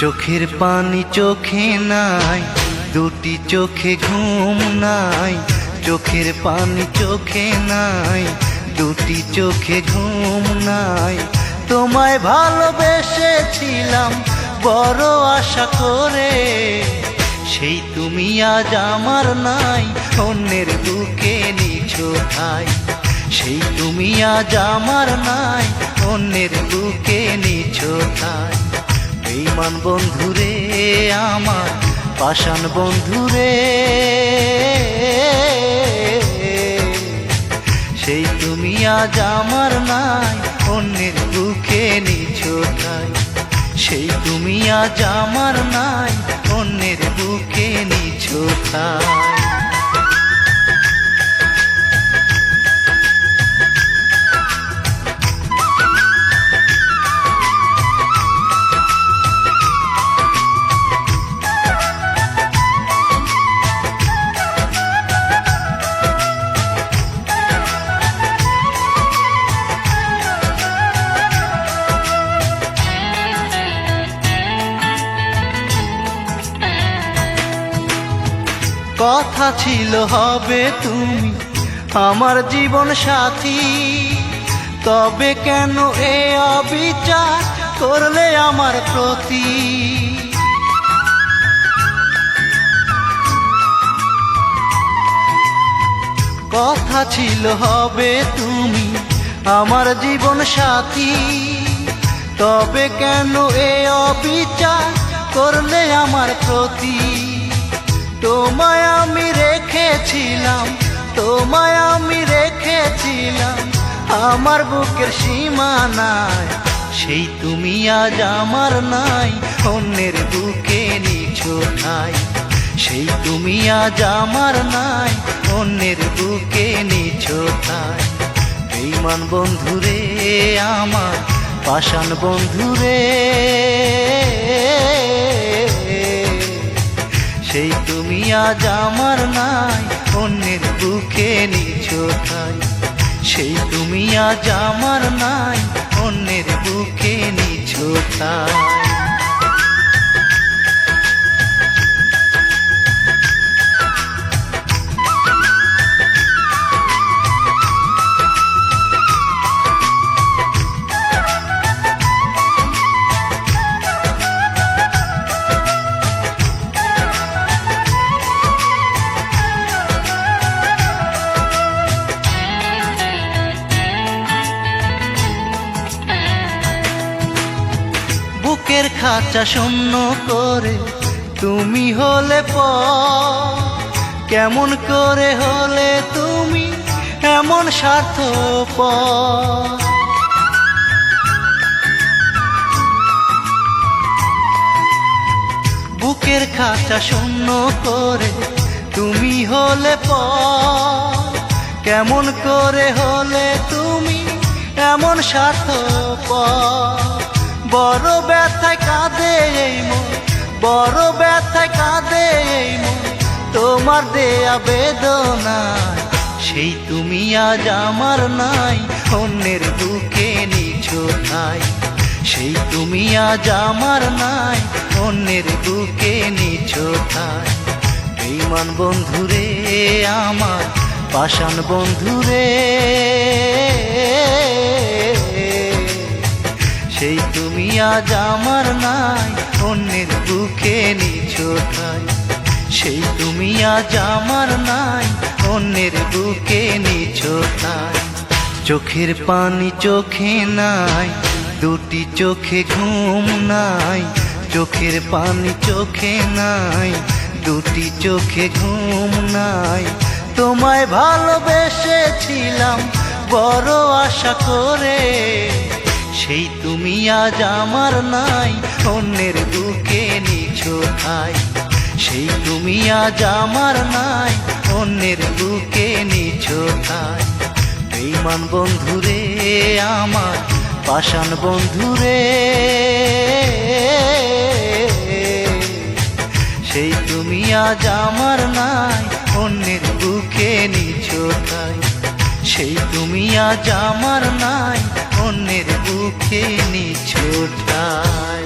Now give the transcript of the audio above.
চোখের পানি চোখে নাই, দুটি চোখে ঘুম নাই। চোখের পানি চোখে নাই, দুটি চোখে ঘুম নাই। তোমায় ভালোবেসেছিলাম বড় আশা করে, সেই তুমি আজ আমার নাই, অন্যের বুকে নিছো ঠাই। সেই তুমি আজ আমার নাই, অন্যের বুকে নিছো ঠাই। বেঈমান বন্ধুরে আমার, পাষাণ বন্ধুরে, সেই তুমি আজ আমার নাই, অন্যের বুকে নিছো ঠাই। সেই তুমি আজ আমার নাই, অন্যের বুকে নিছো ঠাই। কথা ছিল হবে তুমি আমার জীবন সাথী, তবে কেন এ অবিচার করলে আমার প্রতি? কথা ছিল হবে তুমি আমার জীবন সাথী, তবে কেন এ অবিচার করলে আমার প্রতি? তোমায় আমি রেখেছিলাম, তোমায় আমি রেখেছিলাম আমার বুকের সীমানায়। সেই তুমি আজ আমার নাই, অন্যের বুকে নিছো ঠাই। সেই তুমি আজ আমার নাই, অন্যের বুকে নিছো ঠাই। বেঈমান বন্ধুরে আমার, পাষাণ বন্ধুরে, সেই তুমি আজ আমার নাই, অন্যের বুকে নিছো ঠাই। সেই তুমি আজ আমার নাই, অন্যের বুকে নিছো ঠাই। বুকের খাঁচা শূন্য করে তুমি হলে পর, কেমন করে হলে তুমি এমন স্বার্থপর? বুকের খাঁচা শূন্য করে তুমি হলে পর, কেমন করে হলে তুমি এমন স্বার্থপর? বড় ব্যথায় কাঁদে এই মন, বড় ব্যথায় কাঁদে এই মন তোমার দেয়া বেদনায়। সেই তুমি আজ আমার নাই, অন্যের বুকে নিছো ঠাই। সেই তুমি আজ আমার নাই, অন্যের বুকে নিছো ঠাই। বেঈমান বন্ধুরে আমার, পাষাণ বন্ধুরে, সেই তুমি আজ আমার নাই, অন্যের বুকে নিছো ঠাই। সেই তুমি আজ আমার নাই, অন্যের বুকে নিছো ঠাই। চোখের পানি চোখে নাই, দুটি চোখে ঘুম নাই। চোখের পানি চোখে নাই, দুটি চোখে ঘুম নাই। তোমায় ভালোবেসেছিলাম বড় আশা করে, সেই তুমি আজ আমার নাই, অন্যের বুকে নিছো ঠাই। সেই তুমি আজ আমার নাই, অন্যের বুকে নিছো ঠাই। বেঈমান বন্ধুরে আমার, পাষাণ বন্ধুরে, সেই তুমি আজ আমার নাই, অন্যের বুকে নিছো ঠাই। সেই তুমি আজ আমার নাই, অন্যের বুকে নিছো ঠাই।